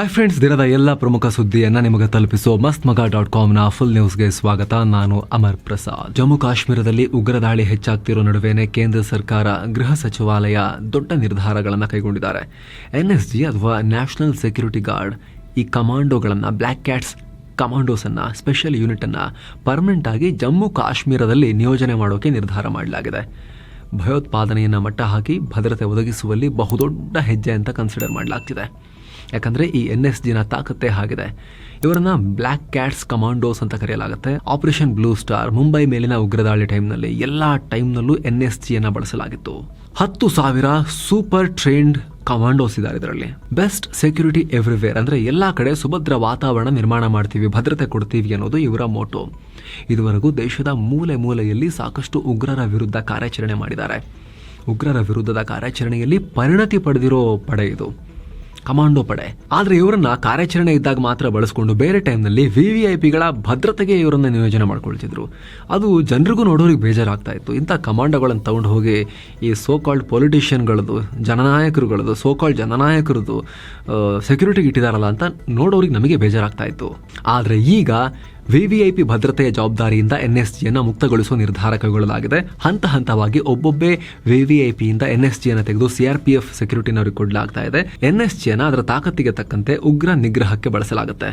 Hi friends, ದಿನದ ಎಲ್ಲ ಪ್ರಮುಖ ಸುದ್ದಿಯನ್ನು ನಿಮಗೆ ತಲುಪಿಸೋ ಮಸ್ತ್ಮಗ.comನ ಫುಲ್ ನ್ಯೂಸ್ಗೆ ಸ್ವಾಗತ. ನಾನು ಅಮರ್ ಪ್ರಸಾದ್. ಜಮ್ಮು ಕಾಶ್ಮೀರದಲ್ಲಿ ಉಗ್ರ ದಾಳಿ ಹೆಚ್ಚಾಗ್ತಿರೋ ನಡುವೆನೇ ಕೇಂದ್ರ ಸರ್ಕಾರ ಗೃಹ ಸಚಿವಾಲಯ ದೊಡ್ಡ ನಿರ್ಧಾರಗಳನ್ನು ಕೈಗೊಂಡಿದ್ದಾರೆ. NSG ಅಥವಾ ನ್ಯಾಷನಲ್ ಸೆಕ್ಯೂರಿಟಿ ಗಾರ್ಡ್ ಈ ಕಮಾಂಡೋಗಳನ್ನು, ಬ್ಲ್ಯಾಕ್ ಕ್ಯಾಟ್ಸ್ ಕಮಾಂಡೋಸ್ ಅನ್ನ, ಸ್ಪೆಷಲ್ ಯೂನಿಟ್ ಅನ್ನ ಪರ್ಮನೆಂಟ್ ಆಗಿ ಜಮ್ಮು ಕಾಶ್ಮೀರದಲ್ಲಿ ನಿಯೋಜನೆ ಮಾಡೋಕೆ ನಿರ್ಧಾರ ಮಾಡಲಾಗಿದೆ. ಭಯೋತ್ಪಾದನೆಯನ್ನು ಮಟ್ಟ ಹಾಕಿ ಭದ್ರತೆ ಒದಗಿಸುವಲ್ಲಿ ಬಹುದೊಡ್ಡ ಹೆಜ್ಜೆ ಅಂತ ಕನ್ಸಿಡರ್ ಮಾಡಲಾಗ್ತಿದೆ. ಯಾಕಂದರೆ ಈ NSGನ ತಾಕತ್ತೇ ಆಗಿದೆ. ಇವರನ್ನ ಬ್ಲ್ಯಾಕ್ ಕ್ಯಾಟ್ಸ್ ಕಮಾಂಡೋಸ್ ಅಂತ ಕರೆಯಲಾಗುತ್ತೆ. ಆಪರೇಷನ್ ಬ್ಲೂ ಸ್ಟಾರ್, ಮುಂಬೈ ಮೇಲಿನ ಉಗ್ರದಾಳಿ ಟೈಮ್ನಲ್ಲಿ ಎಲ್ಲ ಟೈಮ್ನಲ್ಲೂ NSGಯನ್ನು ಬಳಸಲಾಗಿತ್ತು. 10,000 ಸೂಪರ್ ಟ್ರೈನ್ಡ್ ಕಮಾಂಡೋಸ್ ಇದ್ದಾರೆ ಇದರಲ್ಲಿ. ಬೆಸ್ಟ್ ಸೆಕ್ಯೂರಿಟಿ ಎವ್ರಿವೇರ್ ಅಂದರೆ ಎಲ್ಲ ಕಡೆ ಸುಭದ್ರ ವಾತಾವರಣ ನಿರ್ಮಾಣ ಮಾಡ್ತೀವಿ, ಭದ್ರತೆ ಕೊಡ್ತೀವಿ ಅನ್ನೋದು ಇವರ ಮೋಟೋ. ಇದುವರೆಗೂ ದೇಶದ ಮೂಲೆ ಮೂಲೆಯಲ್ಲಿ ಸಾಕಷ್ಟು ಉಗ್ರರ ವಿರುದ್ಧ ಕಾರ್ಯಾಚರಣೆ ಮಾಡಿದ್ದಾರೆ. ಉಗ್ರರ ವಿರುದ್ಧದ ಕಾರ್ಯಾಚರಣೆಯಲ್ಲಿ ಪರಿಣತಿ ಪಡೆದಿರೋ ಪಡೆ ಇದು, ಕಮಾಂಡೋ ಪಡೆ. ಆದರೆ ಇವರನ್ನ ಕಾರ್ಯಾಚರಣೆ ಇದ್ದಾಗ ಮಾತ್ರ ಬಳಸ್ಕೊಂಡು ಬೇರೆ ಟೈಮ್ನಲ್ಲಿ VVIPಗಳ ಭದ್ರತೆಗೆ ಇವರನ್ನ ನಿಯೋಜನೆ ಮಾಡ್ಕೊಳ್ತಿದ್ರು. ಅದು ಜನರಿಗೂ ನೋಡೋರಿಗೆ ಬೇಜಾರಾಗ್ತಾ ಇತ್ತು. ಇಂಥ ಕಮಾಂಡೋಗಳನ್ನು ತಗೊಂಡು ಹೋಗಿ ಈ ಸೋಕಾಲ್ಡ್ ಪೊಲಿಟಿಷಿಯನ್ಗಳದ್ದು, ಜನನಾಯಕರದ್ದು ಸೆಕ್ಯೂರಿಟಿಗೆ ಇಟ್ಟಿದಾರಲ್ಲ ಅಂತ ನೋಡೋರಿಗೆ ನಮಗೆ ಬೇಜಾರಾಗ್ತಾ ಇತ್ತು. ಆದರೆ ಈಗ VVIP ಭದ್ರತೆಯ ಜವಾಬ್ದಾರಿಯಿಂದ NSGಯನ್ನು ಮುಕ್ತಗೊಳಿಸುವ ನಿರ್ಧಾರ ಕೈಗೊಳ್ಳಲಾಗಿದೆ. ಹಂತ ಹಂತವಾಗಿ ಒಬ್ಬೊಬ್ಬೇ VVIPಯಿಂದ NSGಯನ್ನು ತೆಗೆದು CRPF ಸೆಕ್ಯೂರಿಟಿನವರಿಗೆ ಕೊಡಲಾಗ್ತಾ ಇದೆ. NSGಯನ್ನು ಅದರ ತಾಕತ್ತಿಗೆ ತಕ್ಕಂತೆ ಉಗ್ರ ನಿಗ್ರಹಕ್ಕೆ ಬಳಸಲಾಗುತ್ತೆ.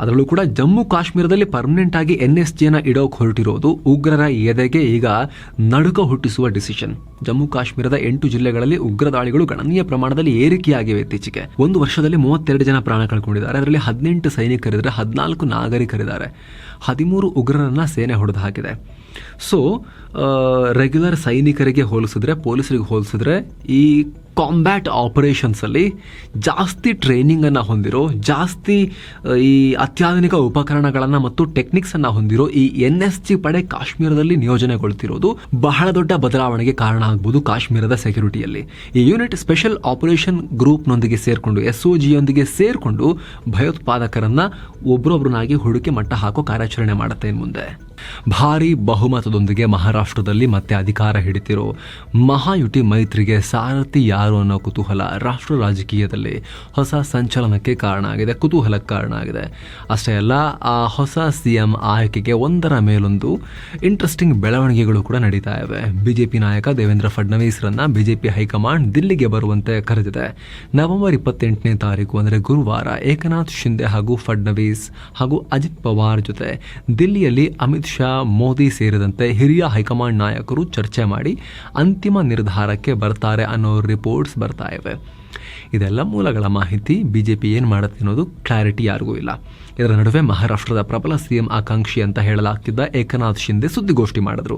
ಅದರಲ್ಲೂ ಕೂಡ ಜಮ್ಮು ಕಾಶ್ಮೀರದಲ್ಲಿ ಪರ್ಮನೆಂಟ್ ಆಗಿ NSGಯನ್ನು ಇಡೋಕೆ ಹೊರಟಿರೋದು ಉಗ್ರರ ಎದೆಗೆ ಈಗ ನಡುಕ ಹುಟ್ಟಿಸುವ ಡಿಸಿಷನ್. ಜಮ್ಮು ಕಾಶ್ಮೀರದ 8 ಜಿಲ್ಲೆಗಳಲ್ಲಿ ಉಗ್ರ ದಾಳಿಗಳು ಗಣನೀಯ ಪ್ರಮಾಣದಲ್ಲಿ ಏರಿಕೆಯಾಗಿವೆ ಇತ್ತೀಚೆಗೆ. ಒಂದು ವರ್ಷದಲ್ಲಿ 32 ಜನ ಪ್ರಾಣ ಕಳ್ಕೊಂಡಿದ್ದಾರೆ. ಅದರಲ್ಲಿ 18 ಸೈನಿಕರಿದ್ದಾರೆ, 14 ನಾಗರಿಕರಿದ್ದಾರೆ, 13 ಉಗ್ರರನ್ನ ಸೇನೆ ಹೊಡೆದು ಹಾಕಿದೆ. ಸೊ ರೆಗ್ಯುಲರ್ ಸೈನಿಕರಿಗೆ ಹೋಲಿಸಿದ್ರೆ, ಪೊಲೀಸರಿಗೆ ಹೋಲಿಸಿದ್ರೆ ಈ ಕಾಂಬ್ಯಾಟ್ ಆಪರೇಷನ್ಸಲ್ಲಿ ಜಾಸ್ತಿ ಟ್ರೈನಿಂಗನ್ನು ಹೊಂದಿರೋ, ಜಾಸ್ತಿ ಈ ಅತ್ಯಾಧುನಿಕ ಉಪಕರಣಗಳನ್ನು ಮತ್ತು ಟೆಕ್ನಿಕ್ಸನ್ನು ಹೊಂದಿರೋ ಈ NSG ಪಡೆ ಕಾಶ್ಮೀರದಲ್ಲಿ ನಿಯೋಜನೆಗೊಳ್ತಿರೋದು ಬಹಳ ದೊಡ್ಡ ಬದಲಾವಣೆಗೆ ಕಾರಣ ಆಗ್ಬೋದು ಕಾಶ್ಮೀರದ ಸೆಕ್ಯೂರಿಟಿಯಲ್ಲಿ. ಈ ಯೂನಿಟ್ ಸ್ಪೆಷಲ್ ಆಪರೇಷನ್ ಗ್ರೂಪ್ನೊಂದಿಗೆ ಸೇರಿಕೊಂಡು, SOGಯೊಂದಿಗೆ ಸೇರಿಕೊಂಡು ಭಯೋತ್ಪಾದಕರನ್ನ ಒಬ್ಬರೊಬ್ಬರನ್ನಾಗಿ ಹುಡುಕಿ ಮಟ್ಟ ಹಾಕೋ ಕಾರ್ಯಾಚರಣೆ ಮಾಡುತ್ತೆ. ಇನ್ನು ಮುಂದೆ ಭಾರೀ ಬಹುಮತದೊಂದಿಗೆ ಮಹಾರಾಷ್ಟ್ರದಲ್ಲಿ ಮತ್ತೆ ಅಧಿಕಾರ ಹಿಡಿತಿರೋ ಮಹಾಯುತಿ ಮೈತ್ರಿಗೆ ಸಾರಥಿ ಯಾರು ಅನ್ನೋ ಕುತೂಹಲ ರಾಷ್ಟ್ರ ರಾಜಕೀಯದಲ್ಲಿ ಹೊಸ ಸಂಚಲನಕ್ಕೆ ಕಾರಣ ಆಗಿದೆ, ಕುತೂಹಲಕ್ಕೆ ಕಾರಣ ಆಗಿದೆ. ಅಷ್ಟೇ ಅಲ್ಲ, ಆ ಹೊಸ CM ಆಯ್ಕೆಗೆ ಒಂದರ ಮೇಲೊಂದು ಇಂಟ್ರೆಸ್ಟಿಂಗ್ ಬೆಳವಣಿಗೆಗಳು ಕೂಡ ನಡೀತಾ ಇವೆ. BJP ನಾಯಕ ದೇವೇಂದ್ರ ಫಡ್ನವೀಸ್ರನ್ನ BJP ಹೈಕಮಾಂಡ್ ದಿಲ್ಲಿಗೆ ಬರುವಂತೆ ಕರೆದಿದೆ. ನವೆಂಬರ್ 28ನೇ ತಾರೀಕು ಅಂದರೆ ಗುರುವಾರ ಏಕನಾಥ್ ಶಿಂದೆ ಹಾಗೂ ಫಡ್ನವೀಸ್ ಹಾಗೂ ಅಜಿತ್ ಪವಾರ್ ಜೊತೆ ದಿಲ್ಲಿಯಲ್ಲಿ ಅಮಿತ್ ಶಾ, ಮೋದಿ ಸೇರಿದಂತೆ ಹಿರಿಯ ಹೈಕಮಾಂಡ್ ನಾಯಕರು ಚರ್ಚೆ ಮಾಡಿ ಅಂತಿಮ ನಿರ್ಧಾರಕ್ಕೆ ಬರ್ತಾರೆ ಅನ್ನೋ ರಿಪೋರ್ಟ್ಸ್ ಬರ್ತಾ ಇವೆ. ಇದೆಲ್ಲ ಮೂಲಗಳ ಮಾಹಿತಿ. BJP ಏನು ಮಾಡುತ್ತೆ ಅನ್ನೋದು ಕ್ಲಾರಿಟಿ ಯಾರಿಗೂ ಇಲ್ಲ. ಇದರ ನಡುವೆ ಮಹಾರಾಷ್ಟ್ರದ ಪ್ರಬಲ CM ಆಕಾಂಕ್ಷಿ ಅಂತ ಹೇಳಲಾಗ್ತಿದ್ದ ಏಕನಾಥ್ ಶಿಂದೆ ಸುದ್ದಿಗೋಷ್ಠಿ ಮಾಡಿದ್ರು.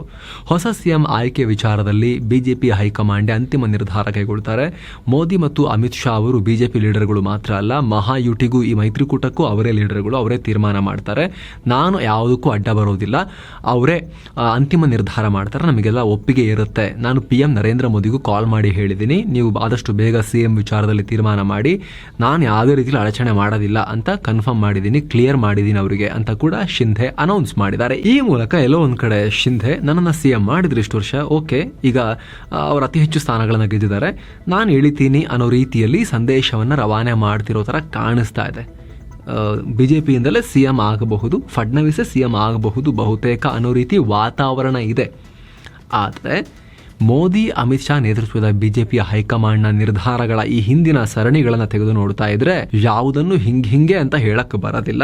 ಹೊಸ CM ಆಯ್ಕೆ ವಿಚಾರದಲ್ಲಿ BJP ಹೈಕಮಾಂಡ್ ಅಂತಿಮ ನಿರ್ಧಾರ ಕೈಗೊಳ್ತಾರೆ. ಮೋದಿ ಮತ್ತು ಅಮಿತ್ ಶಾ ಅವರು BJP ಲೀಡರ್ಗಳು ಮಾತ್ರ ಅಲ್ಲ, ಮಹಾಯುಟಿಗೂ ಈ ಮೈತ್ರಿಕೂಟಕ್ಕೂ ಅವರೇ ಲೀಡರ್ಗಳು, ಅವರೇ ತೀರ್ಮಾನ ಮಾಡ್ತಾರೆ. ನಾನು ಯಾವುದಕ್ಕೂ ಅಡ್ಡ ಬರೋದಿಲ್ಲ, ಅವರೇ ಅಂತಿಮ ನಿರ್ಧಾರ ಮಾಡ್ತಾರೆ, ನಮಗೆಲ್ಲ ಒಪ್ಪಿಗೆ ಇರುತ್ತೆ. ನಾನು PM ನರೇಂದ್ರ ಮೋದಿಗೂ ಕಾಲ್ ಮಾಡಿ ಹೇಳಿದ್ದೀನಿ, ನೀವು ಆದಷ್ಟು ಬೇಗ CM ವಿಚಾರದಲ್ಲಿ ತೀರ್ಮಾನ ಮಾಡಿ, ನಾನು ಯಾವುದೇ ರೀತಿಯಲ್ಲಿ ಅಡಚಣೆ ಮಾಡೋದಿಲ್ಲ ಅಂತ ಕನ್ಫರ್ಮ್ ಮಾಡಿದ್ದೀನಿ, ಕ್ಲಿಯರ್ ಮಾಡಿದ್ದೀನಿ ಅವರಿಗೆ ಅಂತ ಕೂಡ ಶಿಂಧೆ ಅನೌನ್ಸ್ ಮಾಡಿದ್ದಾರೆ. ಈ ಮೂಲಕ ಎಲ್ಲೋ ಒಂದ್ ಕಡೆ ಶಿಂಧೆ ನನ್ನನ್ನು CM ಮಾಡಿದ್ರು ಇಷ್ಟು ವರ್ಷ, ಓಕೆ, ಈಗ ಅವರು ಅತಿ ಹೆಚ್ಚು ಸ್ಥಾನಗಳನ್ನು ಗೆದ್ದಿದ್ದಾರೆ, ನಾನು ಎಳಿತೀನಿ ಅನ್ನೋ ರೀತಿಯಲ್ಲಿ ಸಂದೇಶವನ್ನು ರವಾನೆ ಮಾಡ್ತಿರೋ ಥರ ಕಾಣಿಸ್ತಾ ಇದೆ. BJPಯಿಂದಲೇ CM ಆಗಬಹುದು, ಫಡ್ನವೀಸೇ CM ಆಗಬಹುದು ಬಹುತೇಕ ಅನ್ನೋ ರೀತಿ ವಾತಾವರಣ ಇದೆ. ಆದರೆ ಮೋದಿ, ಅಮಿತ್ ಶಾ ನೇತೃತ್ವದ BJP ಹೈಕಮಾಂಡ್ನ ನಿರ್ಧಾರಗಳ ಈ ಹಿಂದಿನ ಸರಣಿಗಳನ್ನು ತೆಗೆದು ನೋಡ್ತಾ ಇದ್ರೆ ಯಾವುದನ್ನು ಹಿಂಗೆ ಅಂತ ಹೇಳಕ್ಕೆ ಬರೋದಿಲ್ಲ.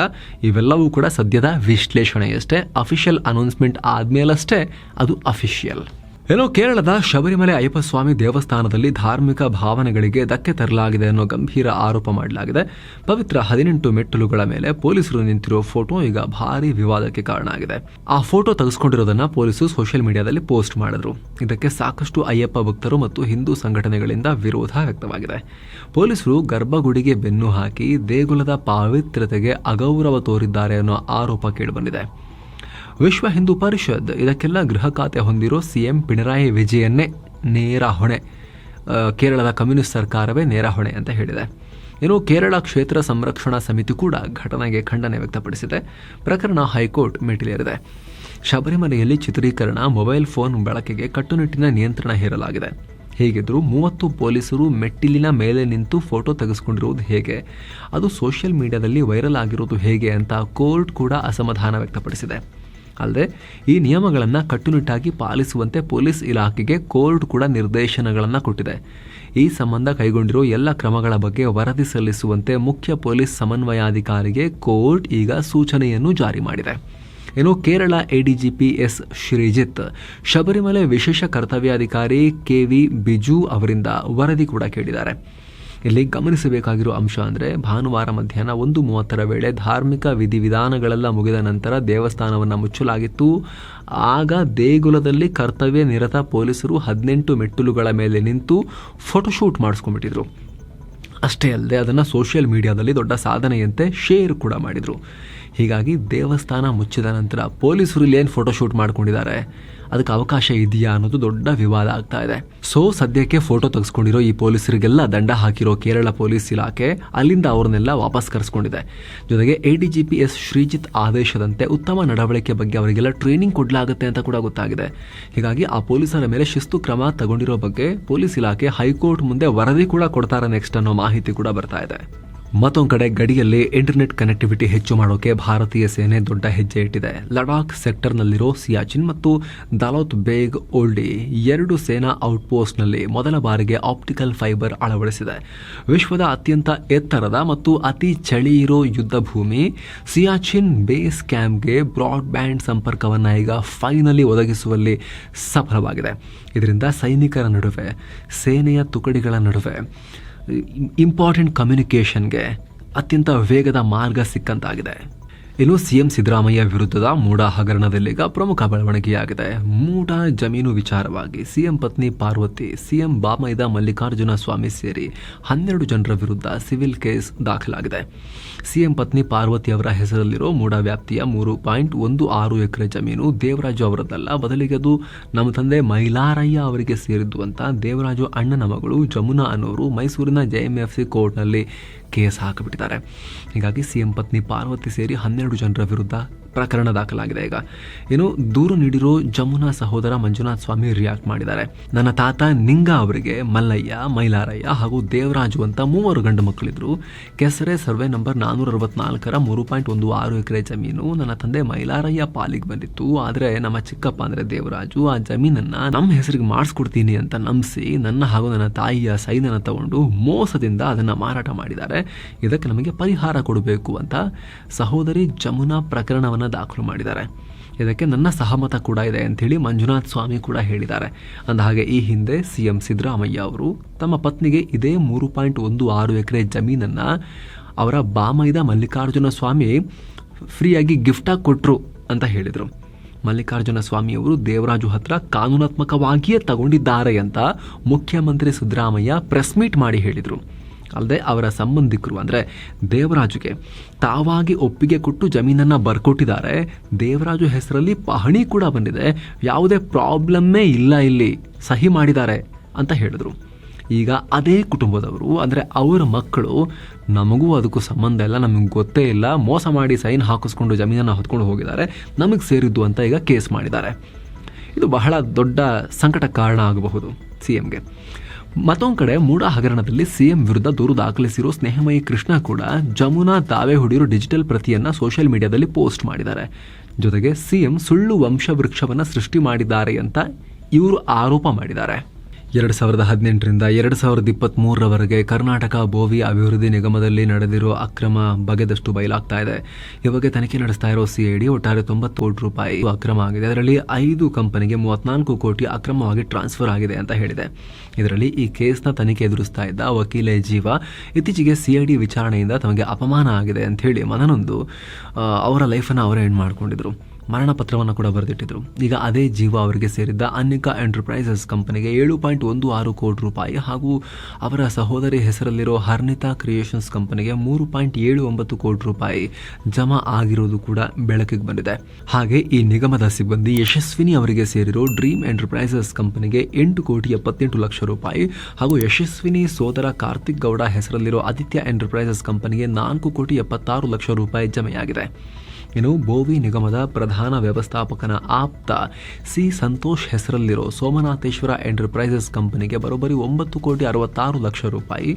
ಇವೆಲ್ಲವೂ ಕೂಡ ಸದ್ಯದ ವಿಶ್ಲೇಷಣೆಯಷ್ಟೇ. ಅಫಿಷಿಯಲ್ ಅನೌನ್ಸ್ಮೆಂಟ್ ಆದ್ಮೇಲಷ್ಟೇ ಅದು ಅಫಿಷಿಯಲ್. ಏನೋ ಕೇರಳದ ಶಬರಿಮಲೆ ಅಯ್ಯಪ್ಪ ಸ್ವಾಮಿ ದೇವಸ್ಥಾನದಲ್ಲಿ ಧಾರ್ಮಿಕ ಭಾವನೆಗಳಿಗೆ ಧಕ್ಕೆ ತರಲಾಗಿದೆ ಅನ್ನೋ ಗಂಭೀರ ಆರೋಪ ಮಾಡಲಾಗಿದೆ. ಪವಿತ್ರ 18 ಮೆಟ್ಟಲುಗಳ ಮೇಲೆ ಪೊಲೀಸರು ನಿಂತಿರೋ ಫೋಟೋ ಈಗ ಭಾರಿ ವಿವಾದಕ್ಕೆ ಕಾರಣ ಆಗಿದೆ. ಆ ಫೋಟೋ ತೆಗೆದುಕೊಂಡಿರೋದನ್ನ ಪೊಲೀಸರು ಸೋಷಿಯಲ್ ಮೀಡಿಯಾದಲ್ಲಿ ಪೋಸ್ಟ್ ಮಾಡಿದ್ರು. ಇದಕ್ಕೆ ಸಾಕಷ್ಟು ಅಯ್ಯಪ್ಪ ಭಕ್ತರು ಮತ್ತು ಹಿಂದೂ ಸಂಘಟನೆಗಳಿಂದ ವಿರೋಧ ವ್ಯಕ್ತವಾಗಿದೆ. ಪೊಲೀಸರು ಗರ್ಭಗುಡಿಗೆ ಬೆನ್ನು ಹಾಕಿ ದೇಗುಲದ ಪಾವಿತ್ರ್ಯತೆಗೆ ಅಗೌರವ ತೋರಿದ್ದಾರೆ ಅನ್ನೋ ಆರೋಪ ಕೇಳಿಬಂದಿದೆ. ವಿಶ್ವ ಹಿಂದೂ ಪರಿಷತ್ ಇದಕ್ಕೆಲ್ಲ ಗೃಹ ಖಾತೆ ಹೊಂದಿರೋ CM ಪಿಣರಾಯಿ ವಿಜಯನ್ನೇ ನೇರ ಹೊಣೆ, ಕೇರಳದ ಕಮ್ಯುನಿಸ್ಟ್ ಸರ್ಕಾರವೇ ನೇರ ಹೊಣೆ ಅಂತ ಹೇಳಿದೆ. ಇನ್ನು ಕೇರಳ ಕ್ಷೇತ್ರ ಸಂರಕ್ಷಣಾ ಸಮಿತಿ ಕೂಡ ಘಟನೆಗೆ ಖಂಡನೆ ವ್ಯಕ್ತಪಡಿಸಿದೆ. ಪ್ರಕರಣ ಹೈಕೋರ್ಟ್ ಮೆಟ್ಟಿಲೇರಿದೆ. ಶಬರಿಮಲೆಯಲ್ಲಿ ಚಿತ್ರೀಕರಣ, ಮೊಬೈಲ್ ಫೋನ್ ಬಳಕೆಗೆ ಕಟ್ಟುನಿಟ್ಟಿನ ನಿಯಂತ್ರಣ ಹೇರಲಾಗಿದೆ. ಹೇಗಿದ್ರು 30 ಪೊಲೀಸರು ಮೆಟ್ಟಿಲಿನ ಮೇಲೆ ನಿಂತು ಫೋಟೋ ತೆಗೆಸ್ಕೊಂಡಿರುವುದು ಹೇಗೆ, ಅದು ಸೋಷಿಯಲ್ ಮೀಡಿಯಾದಲ್ಲಿ ವೈರಲ್ ಆಗಿರೋದು ಹೇಗೆ ಅಂತ ಕೋರ್ಟ್ ಕೂಡ ಅಸಮಾಧಾನ ವ್ಯಕ್ತಪಡಿಸಿದೆ. ಅಲ್ಲದೆ ಈ ನಿಯಮಗಳನ್ನು ಕಟ್ಟುನಿಟ್ಟಾಗಿ ಪಾಲಿಸುವಂತೆ ಪೊಲೀಸ್ ಇಲಾಖೆಗೆ ಕೋರ್ಟ್ ಕೂಡ ನಿರ್ದೇಶನಗಳನ್ನು ಕೊಟ್ಟಿದೆ. ಈ ಸಂಬಂಧ ಕೈಗೊಂಡಿರೋ ಎಲ್ಲ ಕ್ರಮಗಳ ಬಗ್ಗೆ ವರದಿ ಸಲ್ಲಿಸುವಂತೆ ಮುಖ್ಯ ಪೊಲೀಸ್ ಸಮನ್ವಯಾಧಿಕಾರಿಗೆ ಕೋರ್ಟ್ ಈಗ ಸೂಚನೆಯನ್ನು ಜಾರಿ ಮಾಡಿದೆ. ಇನ್ನು ಕೇರಳ ಎಡಿಜಿಪಿ ಎಸ್ ಶ್ರೀಜಿತ್ ಶಬರಿಮಲೆ ವಿಶೇಷ ಕರ್ತವ್ಯಾಧಿಕಾರಿ KV ಬಿಜು ಅವರಿಂದ ವರದಿ ಕೂಡ ಕೇಳಿದ್ದಾರೆ. ಇಲ್ಲಿ ಗಮನಿಸಬೇಕಾಗಿರೋ ಅಂಶ ಅಂದರೆ ಭಾನುವಾರ ಮಧ್ಯಾಹ್ನ 1:30 ವೇಳೆ ಧಾರ್ಮಿಕ ವಿಧಿವಿಧಾನಗಳೆಲ್ಲ ಮುಗಿದ ನಂತರ ದೇವಸ್ಥಾನವನ್ನು ಮುಚ್ಚಲಾಗಿತ್ತು. ಆಗ ದೇಗುಲದಲ್ಲಿ ಕರ್ತವ್ಯ ನಿರತ ಪೊಲೀಸರು 18 ಮೆಟ್ಟಿಲುಗಳ ಮೇಲೆ ನಿಂತು ಫೋಟೋಶೂಟ್ ಮಾಡಿಸ್ಕೊಂಡ್ಬಿಟ್ಟಿದ್ರು. ಅಷ್ಟೇ ಅಲ್ಲದೆ ಅದನ್ನು ಸೋಷಿಯಲ್ ಮೀಡಿಯಾದಲ್ಲಿ ದೊಡ್ಡ ಸಾಧನೆಯಂತೆ ಶೇರ್ ಕೂಡ ಮಾಡಿದರು. ಹೀಗಾಗಿ ದೇವಸ್ಥಾನ ಮುಚ್ಚಿದ ನಂತರ ಪೊಲೀಸರು ಇಲ್ಲಿ ಏನು ಫೋಟೋಶೂಟ್ ಮಾಡ್ಕೊಂಡಿದ್ದಾರೆ, ಅದಕ್ಕೆ ಅವಕಾಶ ಇದೆಯಾ ಅನ್ನೋದು ದೊಡ್ಡ ವಿವಾದ ಆಗ್ತಾ ಇದೆ. ಸೊ ಸದ್ಯಕ್ಕೆ ಫೋಟೋ ತೆಗೆಸ್ಕೊಂಡಿರೋ ಈ ಪೊಲೀಸರಿಗೆಲ್ಲ ದಂಡ ಹಾಕಿರೋ ಕೇರಳ ಪೊಲೀಸ್ ಇಲಾಖೆ ಅಲ್ಲಿಂದ ಅವ್ರನ್ನೆಲ್ಲ ವಾಪಸ್ ಕರೆಸ್ಕೊಂಡಿದೆ. ಜೊತೆಗೆ ಎಡಿಜಿಪಿ ಎಸ್ ಶ್ರೀಜಿತ್ ಆದೇಶದಂತೆ ಉತ್ತಮ ನಡವಳಿಕೆ ಬಗ್ಗೆ ಅವರಿಗೆಲ್ಲ ಟ್ರೈನಿಂಗ್ ಕೊಡಲಾಗುತ್ತೆ ಅಂತ ಕೂಡ ಗೊತ್ತಾಗಿದೆ. ಹೀಗಾಗಿ ಆ ಪೊಲೀಸರ ಮೇಲೆ ಶಿಸ್ತು ಕ್ರಮ ತಗೊಂಡಿರೋ ಬಗ್ಗೆ ಪೊಲೀಸ್ ಇಲಾಖೆ ಹೈಕೋರ್ಟ್ ಮುಂದೆ ವರದಿ ಕೂಡ ಕೊಡ್ತಾರೆ ನೆಕ್ಸ್ಟ್ ಅನ್ನೋ ಮಾಹಿತಿ ಕೂಡ ಬರ್ತಾ ಇದೆ. ಮತ್ತೊಂದು ಕಡೆ ಗಡಿಯಲ್ಲಿ ಇಂಟರ್ನೆಟ್ ಕನೆಕ್ಟಿವಿಟಿ ಹೆಚ್ಚು ಮಾಡೋಕೆ ಭಾರತೀಯ ಸೇನೆ ದೊಡ್ಡ ಹೆಜ್ಜೆ ಇಟ್ಟಿದೆ. ಲಡಾಖ್ ಸೆಕ್ಟರ್ನಲ್ಲಿರೋ ಸಿಯಾಚಿನ್ ಮತ್ತು ದಾಲೋತ್ ಬೇಗ್ ಓಲ್ಡಿ 2 ಸೇನಾ ಔಟ್ಪೋಸ್ಟ್ನಲ್ಲಿ ಮೊದಲ ಬಾರಿಗೆ ಆಪ್ಟಿಕಲ್ ಫೈಬರ್ ಅಳವಡಿಸಿದೆ. ವಿಶ್ವದ ಅತ್ಯಂತ ಎತ್ತರದ ಮತ್ತು ಅತಿ ಚಳಿ ಇರೋ ಯುದ್ಧ ಭೂಮಿ ಸಿಯಾಚಿನ್ ಬೇಸ್ ಕ್ಯಾಂಪ್ಗೆ ಬ್ರಾಡ್ಬ್ಯಾಂಡ್ ಸಂಪರ್ಕವನ್ನು ಈಗ ಫೈನಲಿ ಒದಗಿಸುವಲ್ಲಿ ಸಫಲವಾಗಿದೆ. ಇದರಿಂದ ಸೈನಿಕರ ನಡುವೆ, ಸೇನೆಯ ತುಕಡಿಗಳ ನಡುವೆ ಇಂಪಾರ್ಟೆಂಟ್ ಕಮ್ಯುನಿಕೇಷನ್ಗೆ ಅತ್ಯಂತ ವೇಗದ ಮಾರ್ಗ ಸಿಕ್ಕಂತಾಗಿದೆ. ಇನ್ನು ಸಿಎಂ ಸಿದ್ದರಾಮಯ್ಯ ವಿರುದ್ಧದ ಮೂಡಾ ಹಗರಣದಲ್ಲೀಗ ಪ್ರಮುಖ ಬೆಳವಣಿಗೆಯಾಗಿದೆ. ಮೂಡಾ ಜಮೀನು ವಿಚಾರವಾಗಿ ಸಿಎಂ ಪತ್ನಿ ಪಾರ್ವತಿ, ಸಿಎಂ ಬಾಮೈದ ಮಲ್ಲಿಕಾರ್ಜುನ ಸ್ವಾಮಿ ಸೇರಿ 12 ಜನರ ವಿರುದ್ಧ ಸಿವಿಲ್ ಕೇಸ್ ದಾಖಲಾಗಿದೆ. ಸಿಎಂ ಪತ್ನಿ ಪಾರ್ವತಿ ಅವರ ಹೆಸರಲ್ಲಿರೋ ಮೂಡಾ ವ್ಯಾಪ್ತಿಯ 3.16 ಎಕರೆ ಜಮೀನು ದೇವರಾಜು ಅವರದ್ದಲ್ಲ, ಬದಲಿಗೆ ಅದು ನಮ್ಮ ತಂದೆ ಮೈಲಾರಯ್ಯ ಅವರಿಗೆ ಸೇರಿದ್ದು ಅಂತ ದೇವರಾಜು ಅಣ್ಣನ ಮಗಳು ಜಮುನಾ ಅನ್ನೋರು ಮೈಸೂರಿನ JMFC ಕೋರ್ಟ್ನಲ್ಲಿ ಕೇಸ್ ಹಾಕಿಬಿಟ್ಟಿದ್ದಾರೆ. ಹೀಗಾಗಿ ಸಿಎಂ ಪತ್ನಿ ಪಾರ್ವತಿ ಸೇರಿ 12 ಜನರ ವಿರುದ್ಧ ಪ್ರಕರಣ ದಾಖಲಾಗಿದೆ. ಈಗ ಏನು ದೂರು ನೀಡಿರೋ ಜಮುನಾ ಸಹೋದರ ಮಂಜುನಾಥ್ ಸ್ವಾಮಿ ರಿಯಾಕ್ಟ್ ಮಾಡಿದ್ದಾರೆ. ನನ್ನ ತಾತ ನಿಂಗ ಅವರಿಗೆ ಮಲ್ಲಯ್ಯ, ಮೈಲಾರಯ್ಯ ಹಾಗೂ ದೇವರಾಜು ಅಂತ 3 ಗಂಡು ಮಕ್ಕಳಿದ್ರು. ಕೆಸರೆ ಸರ್ವೆ ನಂಬರ್ 464ರ 3.16 ಎಕರೆ ಜಮೀನು ನನ್ನ ತಂದೆ ಮೈಲಾರಯ್ಯ ಪಾಲಿಗೆ ಬಂದಿತ್ತು. ಆದರೆ ನಮ್ಮ ಚಿಕ್ಕಪ್ಪ ಅಂದರೆ ದೇವರಾಜು ಆ ಜಮೀನನ್ನು ನಮ್ಮ ಹೆಸರಿಗೆ ಮಾಡಿಸ್ಕೊಡ್ತೀನಿ ಅಂತ ನಂಬಿಸಿ ನನ್ನ ಹಾಗೂ ನನ್ನ ತಾಯಿಯ ಸೈನನ್ನು ತಗೊಂಡು ಮೋಸದಿಂದ ಅದನ್ನು ಮಾರಾಟ ಮಾಡಿದ್ದಾರೆ. ಇದಕ್ಕೆ ನಮಗೆ ಪರಿಹಾರ ಕೊಡಬೇಕು ಅಂತ ಸಹೋದರಿ ಜಮುನಾ ಪ್ರಕರಣವನ್ನು ದಾಖಲು ಮಾಡಿದ್ದಾರೆ. ಇದಕ್ಕೆ ನನ್ನ ಸಹಮತ ಕೂಡ ಇದೆ ಅಂಥೇಳಿ ಮಂಜುನಾಥ್ ಸ್ವಾಮಿ ಕೂಡ ಹೇಳಿದ್ದಾರೆ. ಅಂದಹಾಗೆ ಈ ಹಿಂದೆ ಸಿಎಂ ಸಿದ್ದರಾಮಯ್ಯ ಅವರು ತಮ್ಮ ಪತ್ನಿಗೆ ಇದೇ 3.16 ಎಕರೆ ಜಮೀನನ್ನು ಅವರ ಬಾಮೈದ ಮಲ್ಲಿಕಾರ್ಜುನ ಸ್ವಾಮಿ ಫ್ರೀಯಾಗಿ ಗಿಫ್ಟಾಗಿ ಕೊಟ್ಟರು ಅಂತ ಹೇಳಿದರು. ಮಲ್ಲಿಕಾರ್ಜುನ ಸ್ವಾಮಿಯವರು ದೇವರಾಜು ಹತ್ರ ಕಾನೂನಾತ್ಮಕವಾಗಿಯೇ ತಗೊಂಡಿದ್ದಾರೆ ಅಂತ ಮುಖ್ಯಮಂತ್ರಿ ಸಿದ್ದರಾಮಯ್ಯ ಪ್ರೆಸ್ ಮೀಟ್ ಮಾಡಿ ಹೇಳಿದರು. ಅಲ್ಲದೆ ಅವರ ಸಂಬಂಧಿಕರು ಅಂದರೆ ದೇವರಾಜುಗೆ ತಾವಾಗಿ ಒಪ್ಪಿಗೆ ಕೊಟ್ಟು ಜಮೀನನ್ನು ಬರ್ಕೊಟ್ಟಿದ್ದಾರೆ. ದೇವರಾಜು ಹೆಸರಲ್ಲಿ ಪಹಣಿ ಕೂಡ ಬಂದಿದೆ, ಯಾವುದೇ ಪ್ರಾಬ್ಲಮ್ಮೇ ಇಲ್ಲ, ಇಲ್ಲಿ ಸಹಿ ಮಾಡಿದ್ದಾರೆ ಅಂತ ಹೇಳಿದ್ರು. ಈಗ ಅದೇ ಕುಟುಂಬದವರು ಅಂದರೆ ಅವರ ಮಕ್ಕಳು ನಮಗೂ ಅದಕ್ಕೂ ಸಂಬಂಧ ಇಲ್ಲ, ನಮಗೆ ಗೊತ್ತೇ ಇಲ್ಲ, ಮೋಸ ಮಾಡಿ ಸೈನ್ ಹಾಕಿಸ್ಕೊಂಡು ಜಮೀನನ್ನು ಹೊತ್ಕೊಂಡು ಹೋಗಿದ್ದಾರೆ, ನಮಗೆ ಸೇರಿದ್ದು ಅಂತ ಈಗ ಕೇಸ್ ಮಾಡಿದ್ದಾರೆ. ಇದು ಬಹಳ ದೊಡ್ಡ ಸಂಕಟ ಕಾರಣ ಆಗಬಹುದು ಸಿಎಂಗೆ. ಮತ್ತೊಂದು ಕಡೆ ಮೂಡಾ ಹಗರಣದಲ್ಲಿ ಸಿಎಂ ವಿರುದ್ಧ ದೂರು ದಾಖಲಿಸಿರೋ ಸ್ನೇಹಮಯಿ ಕೃಷ್ಣ ಕೂಡ ಜಮುನಾ ದಾವೆ ಹೂಡಿರೋ ಡಿಜಿಟಲ್ ಪ್ರತಿಯನ್ನು ಸೋಷಿಯಲ್ ಮೀಡಿಯಾದಲ್ಲಿ ಪೋಸ್ಟ್ ಮಾಡಿದ್ದಾರೆ. ಜೊತೆಗೆ ಸಿಎಂ ಸುಳ್ಳು ವಂಶವೃಕ್ಷವನ್ನು ಸೃಷ್ಟಿ ಮಾಡಿದ್ದಾರೆ ಅಂತ ಇವರು ಆರೋಪ ಮಾಡಿದ್ದಾರೆ. 2018ರಿಂದ 2023ರವರೆಗೆ ಕರ್ನಾಟಕ ಭೋವಿ ಅಭಿವೃದ್ಧಿ ನಿಗಮದಲ್ಲಿ ನಡೆದಿರೋ ಅಕ್ರಮ ಬಗೆದಷ್ಟು ಬಯಲಾಗ್ತಾ ಇದೆ. ಈ ಬಗ್ಗೆ ತನಿಖೆ ನಡೆಸ್ತಾ ಇರೋ CID ಒಟ್ಟಾರೆ 90 ಕೋಟಿ ರೂಪಾಯಿ ಅಕ್ರಮ ಆಗಿದೆ. ಅದರಲ್ಲಿ 5 ಕಂಪನಿಗೆ 34 ಕೋಟಿ ಅಕ್ರಮವಾಗಿ ಟ್ರಾನ್ಸ್ಫರ್ ಆಗಿದೆ ಅಂತ ಹೇಳಿದೆ. ಇದರಲ್ಲಿ ಈ ಕೇಸ್ನ ತನಿಖೆ ಎದುರಿಸ್ತಾ ಇದ್ದ ವಕೀಲೆ ಜೀವ ಇತ್ತೀಚೆಗೆ CID ವಿಚಾರಣೆಯಿಂದ ತಮಗೆ ಅಪಮಾನ ಆಗಿದೆ ಅಂತ ಹೇಳಿ ಮನನೊಂದು ಅವರ ಲೈಫನ್ನು ಅವರೇ ಎಂಡ್ ಮಾಡ್ಕೊಂಡಿದ್ರು. ಮರಣ ಪತ್ರವನ್ನು ಕೂಡ ಬರೆದಿಟ್ಟಿದ್ರು. ಈಗ ಅದೇ ಜೀವ ಅವರಿಗೆ ಸೇರಿದ್ದ ಅನಿಕಾ ಎಂಟರ್ಪ್ರೈಸಸ್ ಕಂಪನಿಗೆ 7.16 ಕೋಟಿ ರೂಪಾಯಿ ಹಾಗೂ ಅವರ ಸಹೋದರಿ ಹೆಸರಲ್ಲಿರೋ ಹರ್ನಿತಾ ಕ್ರಿಯೇಷನ್ಸ್ ಕಂಪನಿಗೆ 3.79 ಕೋಟಿ ರೂಪಾಯಿ ಜಮಾ ಆಗಿರೋದು ಕೂಡ ಬೆಳಕಿಗೆ ಬಂದಿದೆ. ಹಾಗೆ ಈ ನಿಗಮದ ಸಿಬ್ಬಂದಿ ಯಶಸ್ವಿನಿ ಅವರಿಗೆ ಸೇರಿರೋ ಡ್ರೀಮ್ ಎಂಟರ್ಪ್ರೈಸಸ್ ಕಂಪನಿಗೆ 8.78 ಲಕ್ಷ ರೂಪಾಯಿ ಹಾಗೂ ಯಶಸ್ವಿನಿ ಸೋದರ ಕಾರ್ತಿಕ್ ಗೌಡ ಹೆಸರಲ್ಲಿರೋ ಆದಿತ್ಯ ಎಂಟರ್ಪ್ರೈಸಸ್ ಕಂಪನಿಗೆ 4.76 ಲಕ್ಷ ರೂಪಾಯಿ ಜಮೆಯಾಗಿದೆ. ಇನ್ನು ಬೋವಿ ನಿಗಮದ ಪ್ರಧಾನ ವ್ಯವಸ್ಥಾಪಕನ ಆಪ್ತ ಸಿ ಸಂತೋಷ್ ಹೆಸರಲ್ಲಿರೋ ಸೋಮನಾಥೇಶ್ವರ ಎಂಟರ್ಪ್ರೈಸಸ್ ಕಂಪನಿಗೆ ಬರೋಬ್ಬರಿ 9,66,00,000 ರೂಪಾಯಿ,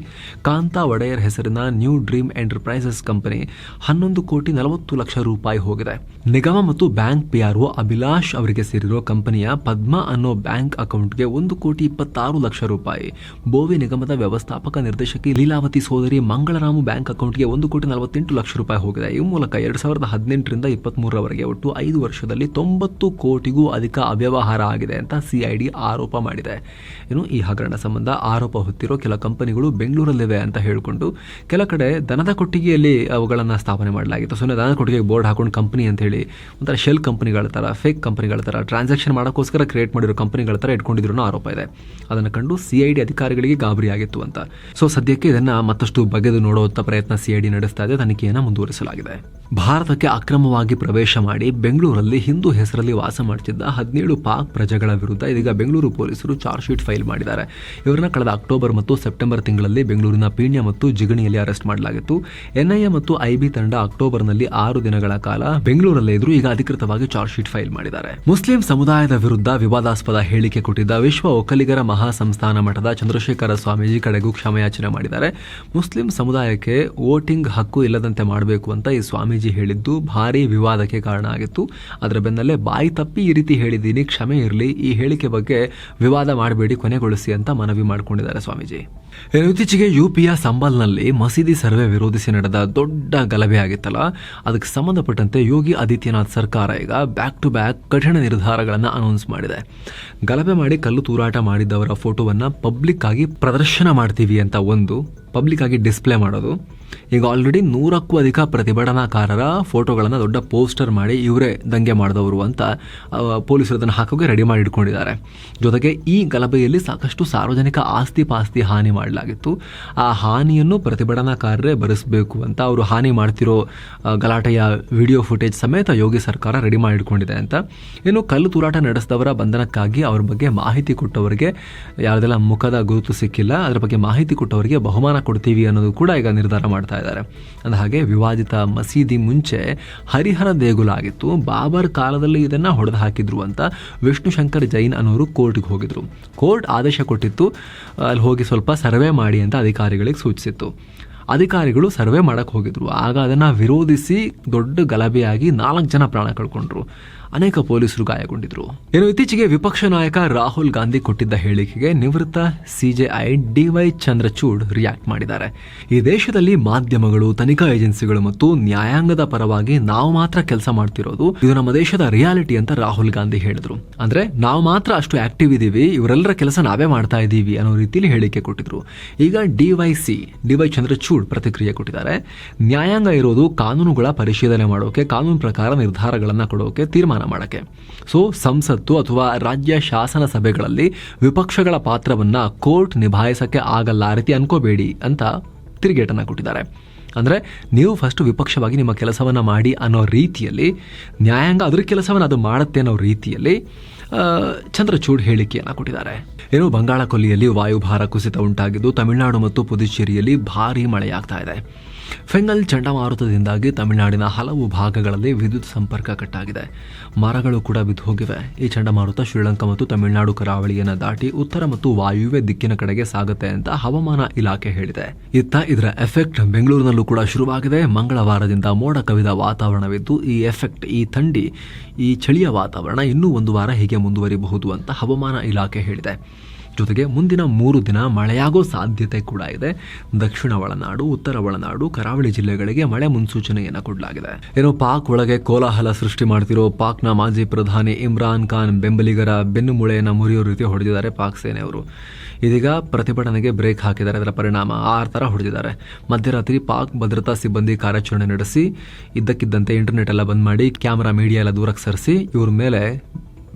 ಕಾಂತಾ ಒಡೆಯರ್ ಹೆಸರಿನ ನ್ಯೂ ಡ್ರೀಮ್ ಎಂಟರ್ಪ್ರೈಸಸ್ ಕಂಪನಿ 11,40,00,000 ರೂಪಾಯಿ ಹೋಗಿದೆ. ನಿಗಮ ಮತ್ತು ಬ್ಯಾಂಕ್ ಪಿಆರ್ಒ ಅಭಿಲಾಷ್ ಅವರಿಗೆ ಸೇರಿರೋ ಕಂಪನಿಯ ಪದ್ಮಾ ಅನ್ನೋ ಬ್ಯಾಂಕ್ ಅಕೌಂಟ್ಗೆ 1,26,00,000 ರೂಪಾಯಿ, ಬೋವಿ ನಿಗಮದ ವ್ಯವಸ್ಥಾಪಕ ನಿರ್ದೇಶಕಿ ಲೀಲಾವತಿ ಸೋದರಿ ಮಂಗಳರಾಮು ಬ್ಯಾಂಕ್ ಅಕೌಂಟ್ಗೆ 1,48,00,000 ರೂಪಾಯಿ ಹೋಗಿದೆ. ಈ ಮೂಲಕ 2018ರಿಂದ 23ರವರೆಗೆ ಒಟ್ಟು 5 ವರ್ಷದಲ್ಲಿ 90 ಕೋಟಿಗೂ ಅಧಿಕ ಅವ್ಯವಹಾರ ಆಗಿದೆ ಅಂತ ಸಿಐಡಿ ಆರೋಪ ಮಾಡಿದೆ. ಇನ್ನು ಈ ಹಗರಣ ಸಂಬಂಧ ಆರೋಪ ಹೊತ್ತಿರೋ ಕೆಲ ಕಂಪನಿಗಳು ಬೆಂಗಳೂರಲ್ಲಿವೆ ಅಂತ ಹೇಳಿಕೊಂಡು ಕೆಲ ಕಡೆ ದನದ ಕೊಟ್ಟಿಗೆಯಲ್ಲಿ ಅವುಗಳನ್ನು ಸ್ಥಾಪನೆ ಮಾಡಲಾಗಿತ್ತು. ಸುಮ್ಮನೆ ದನದ ಕೊಟ್ಟಿಗೆ ಬೋರ್ಡ್ ಹಾಕೊಂಡು ಕಂಪನಿ ಅಂತ ಹೇಳಿ ಒಂಥರ ಶೆಲ್ ಕಂಪನಿಗಳ ಥರ, ಫೇಕ್ ಕಂಪನಿಗಳ ಥರ, ಟ್ರಾನ್ಸಾಕ್ಷನ್ ಮಾಡೋಕ್ಕೋಸ್ಕರ ಕ್ರಿಯೇಟ್ ಮಾಡಿರೋ ಕಂಪನಿಗಳ ಥರ ಇಟ್ಕೊಂಡಿದ್ರು ಆರೋಪ ಇದೆ. ಅದನ್ನು ಕಂಡು ಸಿಐಡಿ ಅಧಿಕಾರಿಗಳಿಗೆ ಗಾಬರಿಯಾಗಿತ್ತು ಅಂತ. ಸೊ ಸದ್ಯಕ್ಕೆ ಇದನ್ನು ಮತ್ತಷ್ಟು ಬಗೆದು ನೋಡುವಂಥ ಪ್ರಯತ್ನ ಸಿಐಡಿ ನಡೆಸ್ತಾ ಇದೆ, ತನಿಖೆಯನ್ನು ಮುಂದುವರಿಸಲಾಗಿದೆ. ಭಾರತಕ್ಕೆ ಅಕ್ರಮವಾಗಿ ಪ್ರವೇಶ ಮಾಡಿ ಬೆಂಗಳೂರಲ್ಲಿ ಹಿಂದೂ ಹೆಸರಲ್ಲಿ ವಾಸ ಮಾಡುತ್ತಿದ್ದ 17 ಪಾಕ್ ಪ್ರಜೆಗಳ ವಿರುದ್ಧ ಇದೀಗ ಬೆಂಗಳೂರು ಪೊಲೀಸರು ಚಾರ್ಜ್ ಶೀಟ್ ಫೈಲ್ ಮಾಡಿದ್ದಾರೆ. ಇವರನ್ನ ಕಳೆದ ಅಕ್ಟೋಬರ್ ಮತ್ತು ಸೆಪ್ಟೆಂಬರ್ ತಿಂಗಳಲ್ಲಿ ಬೆಂಗಳೂರಿನ ಪೀಣ್ಯ ಮತ್ತು ಜಿಗಣಿಯಲ್ಲಿ ಅರೆಸ್ಟ್ ಮಾಡಲಾಗಿತ್ತು. ಎನ್ಐಎ ಮತ್ತು ಐಬಿ ತಂಡ ಅಕ್ಟೋಬರ್ನಲ್ಲಿ 6 ದಿನಗಳ ಕಾಲ ಬೆಂಗಳೂರಲ್ಲೇ ಇದ್ರು. ಈಗ ಅಧಿಕೃತವಾಗಿ ಚಾರ್ಜ್ ಶೀಟ್ ಫೈಲ್ ಮಾಡಿದ್ದಾರೆ. ಮುಸ್ಲಿಂ ಸಮುದಾಯದ ವಿರುದ್ಧ ವಿವಾದಾಸ್ಪದ ಹೇಳಿಕೆ ಕೊಟ್ಟಿದ್ದ ವಿಶ್ವ ಒಕ್ಕಲಿಗರ ಮಹಾಸಂಸ್ಥಾನ ಮಠದ ಚಂದ್ರಶೇಖರ ಸ್ವಾಮೀಜಿ ಕಡೆಗೂ ಕ್ಷಮೆಯಾಚನೆ ಮಾಡಿದ್ದಾರೆ. ಮುಸ್ಲಿಂ ಸಮುದಾಯಕ್ಕೆ ವೋಟಿಂಗ್ ಹಕ್ಕು ಇಲ್ಲದಂತೆ ಮಾಡಬೇಕು ಅಂತ ಈ ಸ್ವಾಮೀಜಿ ಹೇಳಿದ್ದು ಭಾರಿ ವಿವಾದಕ್ಕೆ ಕಾರಣ ಆಗಿತ್ತು. ಅದರ ಬೆನ್ನಲ್ಲೇ ಬಾಯಿ ತಪ್ಪಿ ಈ ರೀತಿ ಹೇಳಿದ್ದೀನಿ, ಕ್ಷಮೆ ಇರಲಿ, ಈ ಹೇಳಿಕೆ ಬಗ್ಗೆ ವಿವಾದ ಮಾಡಬೇಡಿ, ಕೊನೆಗೊಳಿಸಿ ಅಂತ ಮನವಿ ಮಾಡಿಕೊಂಡಿದ್ದಾರೆ ಸ್ವಾಮೀಜಿ. ಇತ್ತೀಚೆಗೆ ಯುಪಿಯ ಸಂಬಲ್ನಲ್ಲಿ ಮಸೀದಿ ಸರ್ವೆ ವಿರೋಧಿಸಿ ನಡೆದ ದೊಡ್ಡ ಗಲಭೆ ಆಗಿತ್ತಲ್ಲ, ಅದಕ್ಕೆ ಸಂಬಂಧಪಟ್ಟಂತೆ ಯೋಗಿ ಆದಿತ್ಯನಾಥ್ ಸರ್ಕಾರ ಈಗ ಬ್ಯಾಕ್ ಟು ಬ್ಯಾಕ್ ಕಠಿಣ ನಿರ್ಧಾರಗಳನ್ನು ಅನೌನ್ಸ್ ಮಾಡಿದೆ. ಗಲಭೆ ಮಾಡಿ ಕಲ್ಲು ತೂರಾಟ ಮಾಡಿದ್ದವರ ಫೋಟೋವನ್ನು ಪಬ್ಲಿಕ್ ಆಗಿ ಪ್ರದರ್ಶನ ಮಾಡ್ತೀವಿ ಅಂತ ಒಂದು, ಪಬ್ಲಿಕ್ ಆಗಿ ಡಿಸ್ಪ್ಲೇ ಮಾಡೋದು. ಈಗ ಆಲ್ರೆಡಿ 100ಕ್ಕೂ ಅಧಿಕ ಪ್ರತಿಭಟನಾಕಾರರ ಫೋಟೋಗಳನ್ನು ದೊಡ್ಡ ಪೋಸ್ಟರ್ ಮಾಡಿ ಇವರೇ ದಂಗೆ ಮಾಡಿದವರು ಅಂತ ಪೊಲೀಸರು ಅದನ್ನು ಹಾಕೋಕೆ ರೆಡಿ ಮಾಡಿ ಇಟ್ಕೊಂಡಿದ್ದಾರೆ. ಜೊತೆಗೆ ಈ ಗಲಭೆಯಲ್ಲಿ ಸಾಕಷ್ಟು ಸಾರ್ವಜನಿಕ ಆಸ್ತಿ ಪಾಸ್ತಿ ಹಾನಿ ಮಾಡಲಾಗಿತ್ತು. ಆ ಹಾನಿಯನ್ನು ಪ್ರತಿಭಟನಾಕಾರರೇ ಭರಿಸಬೇಕು ಅಂತ ಅವರು ಹಾನಿ ಮಾಡ್ತಿರೋ ಗಲಾಟೆಯ ವಿಡಿಯೋ ಫುಟೇಜ್ ಸಮೇತ ಯೋಗಿ ಸರ್ಕಾರ ರೆಡಿ ಮಾಡಿ ಇಟ್ಕೊಂಡಿದೆ ಅಂತ. ಇನ್ನು ಕಲ್ಲು ತೂರಾಟ ನಡೆಸಿದವರ ಬಂಧನಕ್ಕಾಗಿ ಅವ್ರ ಬಗ್ಗೆ ಮಾಹಿತಿ ಕೊಟ್ಟವರಿಗೆ ಯಾವುದೆಲ್ಲ ಮುಖದ ಗುರುತು ಸಿಕ್ಕಿಲ್ಲ, ಅದರ ಬಗ್ಗೆ ಮಾಹಿತಿ ಕೊಟ್ಟವರಿಗೆ ಬಹುಮಾನ ಕೊಡ್ತೀವಿ ಅನ್ನೋದು ಕೂಡ ಈಗ ನಿರ್ಧಾರ ಮಾಡ್ತಾ ಇದ್ದಾರೆ. ಅಂದ ಹಾಗೆ ವಿವಾದಿತ ಮಸೀದಿ ಮುಂಚೆ ಹರಿಹರ ದೇಗುಲ ಆಗಿತ್ತು. ಬಾಬರ್ ಕಾಲದಲ್ಲಿ ಇದನ್ನ ಹೊಡೆದು ಹಾಕಿದ್ರು ಅಂತ ವಿಷ್ಣು ಶಂಕರ್ ಜೈನ್ ಅನ್ನೋರು ಕೋರ್ಟ್ಗೆ ಹೋಗಿದ್ರು. ಕೋರ್ಟ್ ಆದೇಶ ಕೊಟ್ಟಿತ್ತು, ಅಲ್ಲಿ ಹೋಗಿ ಸ್ವಲ್ಪ ಸರ್ವೆ ಮಾಡಿ ಅಂತ ಅಧಿಕಾರಿಗಳಿಗೆ ಸೂಚಿಸಿತ್ತು. ಅಧಿಕಾರಿಗಳು ಸರ್ವೆ ಮಾಡಕ್ಕೆ ಹೋಗಿದ್ರು. ಆಗ ಅದನ್ನು ವಿರೋಧಿಸಿ ದೊಡ್ಡ ಗಲಭೆಯಾಗಿ 4 ಜನ ಪ್ರಾಣ ಕಳ್ಕೊಂಡ್ರು. ಅನೇಕ ಪೊಲೀಸರು ಗಾಯಗೊಂಡಿದ್ರು. ಇನ್ನು ಇತ್ತೀಚೆಗೆ ವಿಪಕ್ಷ ನಾಯಕ ರಾಹುಲ್ ಗಾಂಧಿ ಕೊಟ್ಟಿದ್ದ ಹೇಳಿಕೆಗೆ ನಿವೃತ್ತ ಸಿಜೆಐ ಡಿವೈ ಚಂದ್ರಚೂಡ್ ರಿಯಾಕ್ಟ್ ಮಾಡಿದ್ದಾರೆ. ಈ ದೇಶದಲ್ಲಿ ಮಾಧ್ಯಮಗಳು, ತನಿಖಾ ಏಜೆನ್ಸಿಗಳು ಮತ್ತು ನ್ಯಾಯಾಂಗದ ಪರವಾಗಿ ನಾವು ಮಾತ್ರ ಕೆಲಸ ಮಾಡ್ತಿರೋದು, ಇದು ನಮ್ಮ ದೇಶದ ರಿಯಾಲಿಟಿ ಅಂತ ರಾಹುಲ್ ಗಾಂಧಿ ಹೇಳಿದ್ರು. ಅಂದ್ರೆ ನಾವು ಮಾತ್ರ ಅಷ್ಟು ಆಕ್ಟಿವ್ ಇದೀವಿ, ಇವರೆಲ್ಲರ ಕೆಲಸ ನಾವೇ ಮಾಡ್ತಾ ಇದ್ದೀವಿ ಅನ್ನೋ ರೀತಿಯಲ್ಲಿ ಹೇಳಿಕೆ ಕೊಟ್ಟಿದ್ರು. ಈಗ ಡಿವೈ ಚಂದ್ರಚೂಡ್ ಪ್ರತಿಕ್ರಿಯೆ ಕೊಟ್ಟಿದ್ದಾರೆ. ನ್ಯಾಯಾಂಗ ಇರೋದು ಕಾನೂನುಗಳ ಪರಿಶೀಲನೆ ಮಾಡೋಕೆ, ಕಾನೂನು ಪ್ರಕಾರ ನಿರ್ಧಾರಗಳನ್ನು ಕೊಡೋಕೆ, ತೀರ್ಮಾನ ಮಾಡಕ್ಕೆ. ಸೊ ಸಂಸತ್ತು ಅಥವಾ ರಾಜ್ಯ ಶಾಸನ ಸಭೆಗಳಲ್ಲಿ ವಿಪಕ್ಷಗಳ ಪಾತ್ರವನ್ನ ಕೋರ್ಟ್ ನಿಭಾಯಿಸಕ್ಕೆ ಆಗಲ್ಲ ಆ ರೀತಿ ಅನ್ಕೋಬೇಡಿ ಅಂತ ತಿರುಗೇಟನ್ನ ಕೊಟ್ಟಿದ್ದಾರೆ. ಅಂದರೆ ನೀವು ಫಸ್ಟ್ ವಿಪಕ್ಷವಾಗಿ ನಿಮ್ಮ ಕೆಲಸವನ್ನು ಮಾಡಿ ಅನ್ನೋ ರೀತಿಯಲ್ಲಿ, ನ್ಯಾಯಾಂಗ ಅದ್ರ ಕೆಲಸವನ್ನು ಅದು ಮಾಡುತ್ತೆ ಅನ್ನೋ ರೀತಿಯಲ್ಲಿ ಚಂದ್ರಚೂಡ್ ಹೇಳಿಕೆಯನ್ನು ಕೊಟ್ಟಿದ್ದಾರೆ. ಏನು ಬಂಗಾಳ ಕೊಲ್ಲಿಯಲ್ಲಿ ವಾಯುಭಾರ ಕುಸಿತ ಉಂಟಾಗಿದ್ದು ತಮಿಳುನಾಡು ಮತ್ತು ಪುದುಚೇರಿಯಲ್ಲಿ ಭಾರೀ ಮಳೆಯಾಗ್ತಾ ಇದೆ. ಫೆಂಗಲ್ ಚಂಡಮಾರುತದಿಂದಾಗಿ ತಮಿಳುನಾಡಿನ ಹಲವು ಭಾಗಗಳಲ್ಲಿ ವಿದ್ಯುತ್ ಸಂಪರ್ಕ ಕಟ್ಟಾಗಿದೆ. ಮರಗಳು ಕೂಡ ಬಿದ್ದು ಹೋಗಿವೆ. ಈ ಚಂಡಮಾರುತ ಶ್ರೀಲಂಕಾ ಮತ್ತು ತಮಿಳುನಾಡು ಕರಾವಳಿಯನ್ನು ದಾಟಿ ಉತ್ತರ ಮತ್ತು ವಾಯುವ್ಯ ದಿಕ್ಕಿನ ಕಡೆಗೆ ಸಾಗುತ್ತೆ ಅಂತ ಹವಾಮಾನ ಇಲಾಖೆ ಹೇಳಿದೆ. ಇದರ ಎಫೆಕ್ಟ್ ಬೆಂಗಳೂರಿನಲ್ಲೂ ಕೂಡ ಶುರುವಾಗಿದೆ. ಮಂಗಳವಾರದಿಂದ ಮೋಡ ಕವಿದ ವಾತಾವರಣವಿದ್ದು ಈ ಎಫೆಕ್ಟ್, ಈ ಥಂಡಿ, ಈ ಚಳಿಯ ವಾತಾವರಣ ಇನ್ನೂ 1 ವಾರ ಹೀಗೆ ಮುಂದುವರಿಬಹುದು ಅಂತ ಹವಾಮಾನ ಇಲಾಖೆ ಹೇಳಿದೆ. ಜೊತೆಗೆ ಮುಂದಿನ 3 ದಿನ ಮಳೆಯಾಗೋ ಸಾಧ್ಯತೆ ಕೂಡ ಇದೆ. ದಕ್ಷಿಣ ಒಳನಾಡು, ಉತ್ತರ ಒಳನಾಡು, ಕರಾವಳಿ ಜಿಲ್ಲೆಗಳಿಗೆ ಮಳೆ ಮುನ್ಸೂಚನೆಯನ್ನು ಕೊಡಲಾಗಿದೆ. ಏನೋ ಪಾಕ್ ಒಳಗೆ ಕೋಲಾಹಲ ಸೃಷ್ಟಿ ಮಾಡ್ತಿರೋ ಪಾಕ್ನ ಮಾಜಿ ಪ್ರಧಾನಿ ಇಮ್ರಾನ್ ಖಾನ್ ಬೆಂಬಲಿಗರ ಬೆನ್ನುಮೂಳೆಯನ್ನು ಮುರಿಯೋ ರೀತಿ ಹೊಡೆದಿದ್ದಾರೆ ಪಾಕ್ ಸೇನೆಯವರು. ಇದೀಗ ಪ್ರತಿಭಟನೆಗೆ ಬ್ರೇಕ್ ಹಾಕಿದ್ದಾರೆ. ಅದರ ಪರಿಣಾಮ 6 ಥರ ಹೊಡೆದಿದ್ದಾರೆ. ಮಧ್ಯರಾತ್ರಿ ಪಾಕ್ ಭದ್ರತಾ ಸಿಬ್ಬಂದಿ ಕಾರ್ಯಾಚರಣೆ ನಡೆಸಿ ಇದ್ದಕ್ಕಿದ್ದಂತೆ ಇಂಟರ್ನೆಟ್ ಎಲ್ಲ ಬಂದ್ ಮಾಡಿ ಕ್ಯಾಮರಾ, ಮೀಡಿಯಾ ಎಲ್ಲ ದೂರಕ್ಕೆ ಸರಿಸಿ ಇವ್ರ ಮೇಲೆ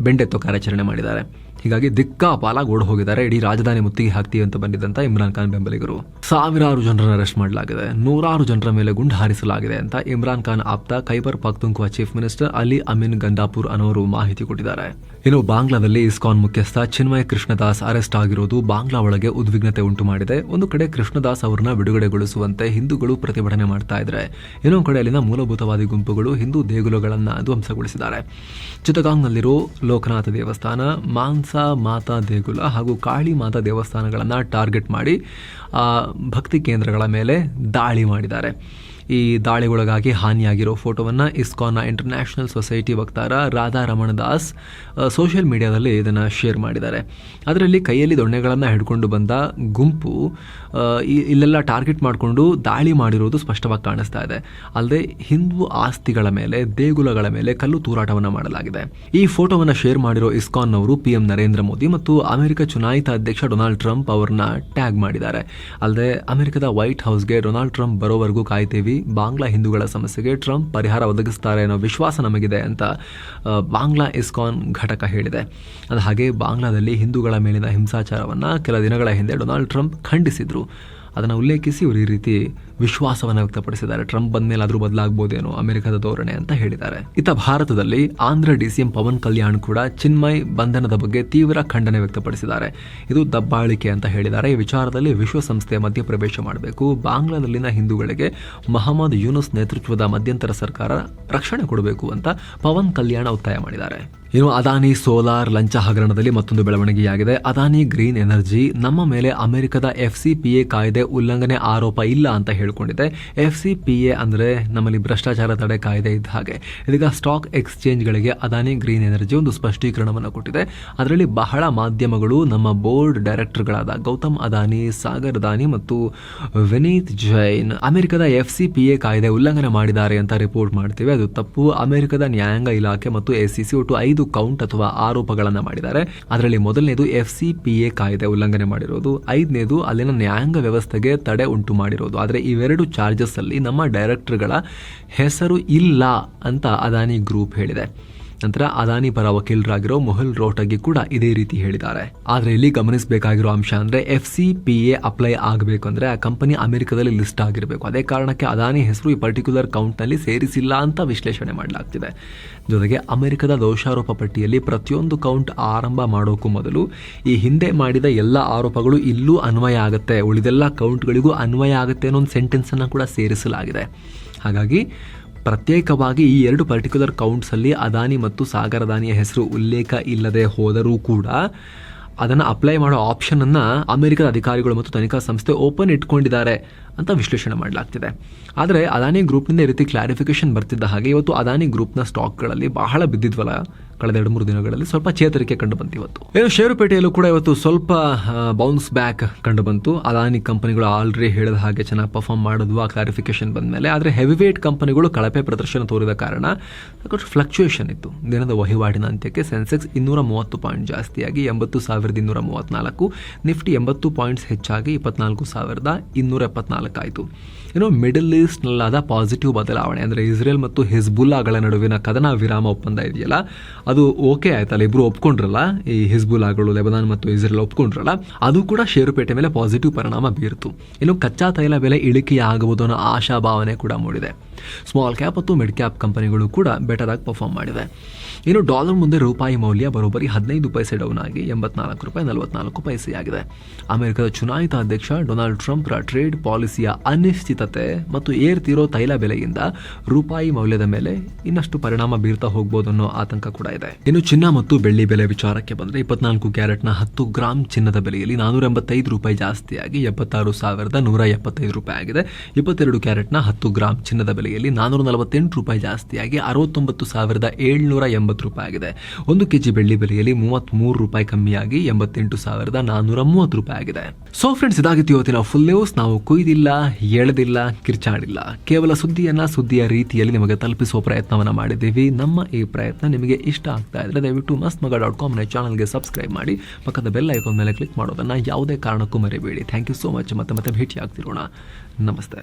ಬೆಂಡೆತ್ತೋ ಕಾರ್ಯಾಚರಣೆ ಮಾಡಿದ್ದಾರೆ. ಹೀಗಾಗಿ ದಿಕ್ಕಾಪಾಲಾಗಿ ಓಡ್ ಹೋಗಿದ್ದಾರೆ. ಇಡೀ ರಾಜಧಾನಿ ಮುತ್ತಿಗೆ ಹಾಕ್ತೀವಿ ಅಂತ ಬಂದಿದ್ದಂತ ಇಮ್ರಾನ್ ಖಾನ್ ಬೆಂಬಲಿಗರು. ಸಾವಿರಾರು ಜನರನ್ನು ಅರೆಸ್ಟ್ ಮಾಡಲಾಗಿದೆ, ನೂರಾರು ಜನರ ಮೇಲೆ ಗುಂಡು ಹಾರಿಸಲಾಗಿದೆ ಅಂತ ಇಮ್ರಾನ್ ಖಾನ್ ಆಪ್ತ ಖೈಬರ್ ಪಾಖ್ತುನ್ಖ್ವಾ ಚೀಫ್ ಮಿನಿಸ್ಟರ್ ಅಲಿ ಅಮೀನ್ ಗಂಡಾಪುರ್ ಅನ್ನೋರು ಮಾಹಿತಿ ಕೊಟ್ಟಿದ್ದಾರೆ. ಇನ್ನು ಬಾಂಗ್ಲಾದಲ್ಲಿ ಇಸ್ಕಾನ್ ಮುಖ್ಯಸ್ಥ ಚಿನ್ಮಯ್ ಕೃಷ್ಣದಾಸ್ ಅರೆಸ್ಟ್ ಆಗಿರೋದು ಬಾಂಗ್ಲಾ ಒಳಗೆ ಉದ್ವಿಗ್ನತೆ ಉಂಟು ಮಾಡಿದೆ. ಒಂದು ಕಡೆ ಕೃಷ್ಣದಾಸ್ ಅವರನ್ನ ಬಿಡುಗಡೆಗೊಳಿಸುವಂತೆ ಹಿಂದೂಗಳು ಪ್ರತಿಭಟನೆ ಮಾಡ್ತಾ ಇದ್ದಾರೆ, ಇನ್ನೊಂದು ಕಡೆ ಅಲ್ಲಿನ ಮೂಲಭೂತವಾದಿ ಗುಂಪುಗಳು ಹಿಂದೂ ದೇಗುಲಗಳನ್ನ ಧ್ವಂಸಗೊಳಿಸಿದ್ದಾರೆ. ಚಿತ್ತಗಾಂಗ್ನಲ್ಲಿರೋ ಲೋಕನಾಥ ದೇವಸ್ಥಾನ, ಮಾನ್ಸಾ ಮಾತಾ ದೇಗುಲ ಹಾಗೂ ಕಾಳಿ ಮಾತಾ ದೇವಸ್ಥಾನಗಳನ್ನು ಟಾರ್ಗೆಟ್ ಮಾಡಿ ಭಕ್ತಿ ಕೇಂದ್ರಗಳ ಮೇಲೆ ದಾಳಿ ಮಾಡಿದ್ದಾರೆ. ಈ ದಾಳಿಗೊಳಗಾಗಿ ಹಾನಿಯಾಗಿರೋ ಫೋಟೋವನ್ನು ಇಸ್ಕಾನ್ನ ಇಂಟರ್ನ್ಯಾಷನಲ್ ಸೊಸೈಟಿ ವಕ್ತಾರ ರಾಧಾ ರಮಣ ದಾಸ್ ಸೋಷಿಯಲ್ ಮೀಡಿಯಾದಲ್ಲಿ ಇದನ್ನು ಶೇರ್ ಮಾಡಿದ್ದಾರೆ. ಅದರಲ್ಲಿ ಕೈಯಲ್ಲಿ ದೊಣ್ಣೆಗಳನ್ನು ಹಿಡ್ಕೊಂಡು ಬಂದ ಗುಂಪು ಇಲ್ಲೆಲ್ಲ ಟಾರ್ಗೆಟ್ ಮಾಡಿಕೊಂಡು ದಾಳಿ ಮಾಡಿರೋದು ಸ್ಪಷ್ಟವಾಗಿ ಕಾಣಿಸ್ತಾ ಇದೆ. ಅಲ್ಲದೆ ಹಿಂದೂ ಆಸ್ತಿಗಳ ಮೇಲೆ, ದೇಗುಲಗಳ ಮೇಲೆ ಕಲ್ಲು ತೂರಾಟವನ್ನು ಮಾಡಲಾಗಿದೆ. ಈ ಫೋಟೋವನ್ನು ಶೇರ್ ಮಾಡಿರೋ ಇಸ್ಕಾನ್ನವರು PM ನರೇಂದ್ರ ಮೋದಿ ಮತ್ತು ಅಮೆರಿಕ ಚುನಾಯಿತ ಅಧ್ಯಕ್ಷ ಡೊನಾಲ್ಡ್ ಟ್ರಂಪ್ ಅವರನ್ನ ಟ್ಯಾಗ್ ಮಾಡಿದ್ದಾರೆ. ಅಲ್ಲದೆ ಅಮೆರಿಕದ ವೈಟ್ ಹೌಸ್ಗೆ ಡೊನಾಲ್ಡ್ ಟ್ರಂಪ್ ಬರೋವರೆಗೂ ಕಾಯ್ತೇವೆ, ಬಾಂಗ್ಲಾ ಹಿಂದೂಗಳ ಸಮಸ್ಯೆಗೆ ಟ್ರಂಪ್ ಪರಿಹಾರ ಒದಗಿಸ್ತಾರೆ ಅನ್ನೋ ವಿಶ್ವಾಸ ನಮಗಿದೆ ಅಂತ ಬಾಂಗ್ಲಾ ಇಸ್ಕಾನ್ ಘಟಕ ಹೇಳಿದೆ. ಅದು ಹಾಗೆ ಬಾಂಗ್ಲಾದಲ್ಲಿ ಹಿಂದೂಗಳ ಮೇಲಿನ ಹಿಂಸಾಚಾರವನ್ನು ಕೆಲ ದಿನಗಳ ಹಿಂದೆ ಡೊನಾಲ್ಡ್ ಟ್ರಂಪ್ ಖಂಡಿಸಿದ್ರು. ಅದನ್ನು ಉಲ್ಲೇಖಿಸಿ ಇವರು ಈ ರೀತಿ ವಿಶ್ವಾಸವನ್ನು ವ್ಯಕ್ತಪಡಿಸಿದ್ದಾರೆ. ಟ್ರಂಪ್ ಬಂದ ಮೇಲೆ ಆದರೂ ಬದಲಾಗಬಹುದೇನೋ ಅಮೆರಿಕದ ಧೋರಣೆ ಅಂತ ಹೇಳಿದ್ದಾರೆ. ಇತ್ತ ಭಾರತದಲ್ಲಿ ಆಂಧ್ರ DCM ಪವನ್ ಕಲ್ಯಾಣ್ ಕೂಡ ಚಿನ್ಮಯ್ ಬಂಧನದ ಬಗ್ಗೆ ತೀವ್ರ ಖಂಡನೆ ವ್ಯಕ್ತಪಡಿಸಿದ್ದಾರೆ. ಇದು ದಬ್ಬಾಳಿಕೆ ಅಂತ ಹೇಳಿದ್ದಾರೆ. ಈ ವಿಚಾರದಲ್ಲಿ ವಿಶ್ವಸಂಸ್ಥೆ ಮಧ್ಯಪ್ರವೇಶ ಮಾಡಬೇಕು, ಬಾಂಗ್ಲಾದಲ್ಲಿನ ಹಿಂದೂಗಳಿಗೆ ಮಹಮ್ಮದ್ ಯೂನುಸ್ ನೇತೃತ್ವದ ಮಧ್ಯಂತರ ಸರ್ಕಾರ ರಕ್ಷಣೆ ಕೊಡಬೇಕು ಅಂತ ಪವನ್ ಕಲ್ಯಾಣ್ ಒತ್ತಾಯ ಮಾಡಿದ್ದಾರೆ. ಇನ್ನು ಅದಾನಿ ಸೋಲಾರ್ ಲಂಚ ಹಗರಣದಲ್ಲಿ ಮತ್ತೊಂದು ಬೆಳವಣಿಗೆಯಾಗಿದೆ. ಅದಾನಿ ಗ್ರೀನ್ ಎನರ್ಜಿ ನಮ್ಮ ಮೇಲೆ ಅಮೆರಿಕದ FCPA ಕಾಯ್ದೆ ಉಲ್ಲಂಘನೆ ಆರೋಪ ಇಲ್ಲ ಅಂತ ಹೇಳಿಕೊಂಡಿದೆ. FCPA ಅಂದರೆ ನಮ್ಮಲ್ಲಿ ಭ್ರಷ್ಟಾಚಾರ ತಡೆ ಕಾಯ್ದೆ ಇದ್ದ ಹಾಗೆ. ಇದೀಗ ಸ್ಟಾಕ್ ಎಕ್ಸ್ಚೇಂಜ್ಗಳಿಗೆ ಅದಾನಿ ಗ್ರೀನ್ ಎನರ್ಜಿ ಒಂದು ಸ್ಪಷ್ಟೀಕರಣವನ್ನು ಕೊಟ್ಟಿದೆ. ಅದರಲ್ಲಿ ಬಹಳ ಮಾಧ್ಯಮಗಳು ನಮ್ಮ ಬೋರ್ಡ್ ಡೈರೆಕ್ಟರ್ಗಳಾದ ಗೌತಮ್ ಅದಾನಿ, ಸಾಗರ್ ಅದಾನಿ ಮತ್ತು ವಿನೀತ್ ಜೈನ್ ಅಮೆರಿಕದ FCPA ಕಾಯ್ದೆ ಉಲ್ಲಂಘನೆ ಮಾಡಿದ್ದಾರೆ ಅಂತ ರಿಪೋರ್ಟ್ ಮಾಡ್ತೀವಿ. ಅದು ತಪ್ಪು. ಅಮೆರಿಕದ ನ್ಯಾಯಾಂಗ ಇಲಾಖೆ ಮತ್ತು SEC ಒಟ್ಟು 5 ಕೌಂಟ್ ಅಥವಾ ಆರೋಪಗಳನ್ನು ಮಾಡಿದ್ದಾರೆ. ಅದರಲ್ಲಿ ಮೊದಲನೇದು FCPA ಕಾಯ್ದೆ ಉಲ್ಲಂಘನೆ ಮಾಡಿರೋದು, 5ನೇದು ಅಲ್ಲಿನ ನ್ಯಾಯಾಂಗ ವ್ಯವಸ್ಥೆಗೆ ತಡೆ ಉಂಟು ಮಾಡಿರೋದು. ಆದರೆ ಇವೆರಡು ಚಾರ್ಜಸ್ ಅಲ್ಲಿ ನಮ್ಮ ಡೈರೆಕ್ಟರ್ಗಳ ಹೆಸರು ಇಲ್ಲ ಅಂತ ಅದಾನಿ ಗ್ರೂಪ್ ಹೇಳಿದೆ. ನಂತರ ಅದಾನಿ ಪರ ವಕೀಲರಾಗಿರೋ ಮೊಹುಲ್ ರೋಹ್ಟಗಿ ಕೂಡ ಇದೇ ರೀತಿ ಹೇಳಿದ್ದಾರೆ. ಆದರೆ ಇಲ್ಲಿ ಗಮನಿಸಬೇಕಾಗಿರೋ ಅಂಶ ಅಂದ್ರೆ FCPA ಅಪ್ಲೈ ಆಗಬೇಕು ಅಂದ್ರೆ ಆ ಕಂಪನಿ ಅಮೆರಿಕದಲ್ಲಿ ಲಿಸ್ಟ್ ಆಗಿರಬೇಕು. ಅದೇ ಕಾರಣಕ್ಕೆ ಅದಾನಿ ಹೆಸರು ಈ ಪರ್ಟಿಕ್ಯುಲರ್ ಕೌಂಟ್ ನಲ್ಲಿ ಸೇರಿಸಿಲ್ಲ ಅಂತ ವಿಶ್ಲೇಷಣೆ ಮಾಡಲಾಗ್ತಿದೆ. ಜೊತೆಗೆ ಅಮೆರಿಕದ ದೋಷಾರೋಪ ಪಟ್ಟಿಯಲ್ಲಿ ಪ್ರತಿಯೊಂದು ಕೌಂಟ್ ಆರಂಭ ಮಾಡೋಕ್ಕೂ ಮೊದಲು ಈ ಹಿಂದೆ ಮಾಡಿದ ಎಲ್ಲ ಆರೋಪಗಳು ಇಲ್ಲೂ ಅನ್ವಯ ಆಗುತ್ತೆ, ಉಳಿದೆಲ್ಲ ಕೌಂಟ್ಗಳಿಗೂ ಅನ್ವಯ ಆಗುತ್ತೆ ಅನ್ನೋ ಒಂದು ಸೆಂಟೆನ್ಸ್ ಅನ್ನು ಕೂಡ ಸೇರಿಸಲಾಗಿದೆ. ಹಾಗಾಗಿ ಪ್ರತ್ಯೇಕವಾಗಿ ಈ 2 ಪರ್ಟಿಕ್ಯುಲರ್ ಕೌಂಟ್ಸಲ್ಲಿ ಅದಾನಿ ಮತ್ತು ಸಾಗರ್ ಅದಾನಿಯ ಹೆಸರು ಉಲ್ಲೇಖ ಇಲ್ಲದೆ ಹೋದರೂ ಕೂಡ ಅದನ್ನು ಅಪ್ಲೈ ಮಾಡೋ ಆಪ್ಷನನ್ನು ಅಮೆರಿಕದ ಅಧಿಕಾರಿಗಳು ಮತ್ತು ತನಿಖಾ ಸಂಸ್ಥೆ ಓಪನ್ ಇಟ್ಕೊಂಡಿದ್ದಾರೆ ಅಂತ ವಿಶ್ಲೇಷಣೆ ಮಾಡಲಾಗ್ತಿದೆ. ಆದರೆ ಅದಾನಿ ಗ್ರೂಪ್ನಿಂದ ಈ ರೀತಿ ಕ್ಲಾರಿಫಿಕೇಶನ್ ಬರ್ತಿದ್ದ ಹಾಗೆ ಇವತ್ತು ಅದಾನಿ ಗ್ರೂಪ್ನ ಸ್ಟಾಕ್ಗಳಲ್ಲಿ ಬಹಳ ಬಿದ್ದಿದ್ವಲ್ಲ ಕಳೆದ 2-3 ದಿನಗಳಲ್ಲಿ ಸ್ವಲ್ಪ ಚೇತರಿಕೆ ಕಂಡು ಬಂತು. ಇವತ್ತು ಷೇರುಪೇಟೆಯಲ್ಲೂ ಕೂಡ ಇವತ್ತು ಸ್ವಲ್ಪ ಬೌನ್ಸ್ ಬ್ಯಾಕ್ ಕಂಡು ಬಂತು. ಅದಾನಿ ಕಂಪನಿಗಳು ಆಲ್ರೆಡಿ ಹೇಳಿದ ಹಾಗೆ ಚೆನ್ನಾಗಿ ಪರ್ಫಾರ್ಮ್ ಮಾಡಿದ್ವು ಆ ಕ್ಲಾರಿಫಿಕೇಶನ್ ಬಂದ ಮೇಲೆ. ಆದರೆ ಹೆವಿವೇಟ್ ಕಂಪನಿಗಳು ಕಳಪೆ ಪ್ರದರ್ಶನ ತೋರಿದ ಕಾರಣ ಫ್ಲಕ್ಚುಯೇಷನ್ ಇತ್ತು. ದಿನದ ವಹಿವಾಟಿನ ಅಂತ್ಯಕ್ಕೆ ಸೆನ್ಸೆಕ್ಸ್ 230 ಪಾಯಿಂಟ್ ಜಾಸ್ತಿಯಾಗಿ 80,234, ನಿಫ್ಟಿ 80 ಪಾಯಿಂಟ್ಸ್ ಹೆಚ್ಚಾಗಿ 24,274 ಆಯಿತು. ಇನ್ನು ಮಿಡಲ್ ಈಸ್ಟ್ನಲ್ಲಾದ ಪಾಸಿಟಿವ್ ಬದಲಾವಣೆ ಅಂದರೆ ಇಸ್ರೇಲ್ ಮತ್ತು ಹಿಜ್ಬುಲ್ಲಾಗಳ ನಡುವಿನ ಕದನ ವಿರಾಮ ಒಪ್ಪಂದ ಇದೆಯಲ್ಲ ಅದು ಓಕೆ ಆಯ್ತಲ್ಲ, ಇಬ್ರು ಒಪ್ಕೊಂಡ್ರಲ್ಲ, ಈ ಹಿಜ್ಬುಲ್ಲಾಗಳು ಲೆಬನಾನ್ ಮತ್ತು ಇಸ್ರೇಲ್ ಒಪ್ಕೊಂಡ್ರಲ್ಲ, ಅದು ಕೂಡ ಷೇರುಪೇಟೆ ಮೇಲೆ ಪಾಸಿಟಿವ್ ಪರಿಣಾಮ ಬೀರ್ತು. ಇನ್ನು ಕಚ್ಚಾ ತೈಲ ಬೆಲೆ ಇಳಿಕೆಯಾಗುವುದು ಅನ್ನೋ ಆಶಾಭಾವನೆ ಕೂಡ ಮೂಡಿದೆ. ಸ್ಮಾಲ್ ಕ್ಯಾಪ್ ಮತ್ತು ಮಿಡ್ ಕ್ಯಾಪ್ ಕಂಪನಿಗಳು ಕೂಡ ಬೆಟರ್ ಆಗಿ ಪರ್ಫಾರ್ಮ್ ಮಾಡಿವೆ. ಇನ್ನು ಡಾಲರ್ ಮುಂದೆ ರೂಪಾಯಿ ಮೌಲ್ಯ ಬರೋಬ್ಬರಿ 15 ಪೈಸೆ ಡೌನ್ ಆಗಿ $84.44 ಆಗಿದೆ. ಅಮೆರಿಕದ ಚುನಾಯಿತ ಅಧ್ಯಕ್ಷ ಡೊನಾಲ್ಡ್ ಟ್ರಂಪ್ರ ಟ್ರೇಡ್ ಪಾಲಿಸಿಯ ಅನಿಶ್ಚಿತತೆ ಮತ್ತು ಏರ್ತಿರೋ ತೈಲ ಬೆಲೆಯಿಂದ ರೂಪಾಯಿ ಮೌಲ್ಯದ ಮೇಲೆ ಇನ್ನಷ್ಟು ಪರಿಣಾಮ ಬೀರ್ತಾ ಹೋಗ್ಬೋದು ಅನ್ನೋ ಆತಂಕ ಕೂಡ ಇದೆ. ಇನ್ನು ಚಿನ್ನ ಮತ್ತು ಬೆಳ್ಳಿ ಬೆಲೆ ವಿಚಾರಕ್ಕೆ ಬಂದರೆ 24 ಕ್ಯಾರೆಟ್ನ 10 ಗ್ರಾಂ ಚಿನ್ನದ ಬೆಲೆಯಲ್ಲಿ $485 ಜಾಸ್ತಿಯಾಗಿ $76,175 ಆಗಿದೆ. 22 ಕ್ಯಾರೆಟ್ನ 10 ಗ್ರಾಂ ಚಿನ್ನದ ಬೆಲೆಯಲ್ಲಿ $448 ಜಾಸ್ತಿಯಾಗಿ $69,780 ಆಗಿದೆ. 1 ಕೆಜಿ ಬೆಳ್ಳಿ ಬೆಲೆಯಲ್ಲಿ $33 ಕಮ್ಮಿಯಾಗಿ $88,430 ಆಗಿದೆ. ಸೊ ಫ್ರೆಂಡ್ಸ್, ಇದಾಗಿತ್ತು ಇವತ್ತಿನ ಫುಲ್ ನ್ಯೂಸ್. ನಾವು ಕುಯ್ದಿಲ್ಲ, ಎಳೆದಿಲ್ಲ, ಕಿರ್ಚಾಡಿಲ್ಲ, ಕೇವಲ ಸುದ್ದಿಯ ರೀತಿಯಲ್ಲಿ ನಿಮಗೆ ತಲುಪಿಸುವ ಪ್ರಯತ್ನವನ್ನು ಮಾಡಿದ್ದೀವಿ. ನಮ್ಮ ಈ ಪ್ರಯತ್ನ ನಿಮಗೆ ಇಷ್ಟ ಆಗ್ತಾ ಇದ್ರೆ ದಯವಿಟ್ಟು mastmaga.com ಚಾನಲ್ಗೆ ಸಬ್ಸ್ಕ್ರೈಬ್ ಮಾಡಿ, ಪಕ್ಕದ ಬೆಲ್ ಐಕಾನ್ ಮೇಲೆ ಕ್ಲಿಕ್ ಮಾಡೋದನ್ನ ಯಾವುದೇ ಕಾರಣಕ್ಕೂ ಮರಿಬೇಡಿ. Thank you so much. ಮತ್ತೆ ಭೇಟಿ ಆಗ್ತಿರೋಣ. ನಮಸ್ತೆ.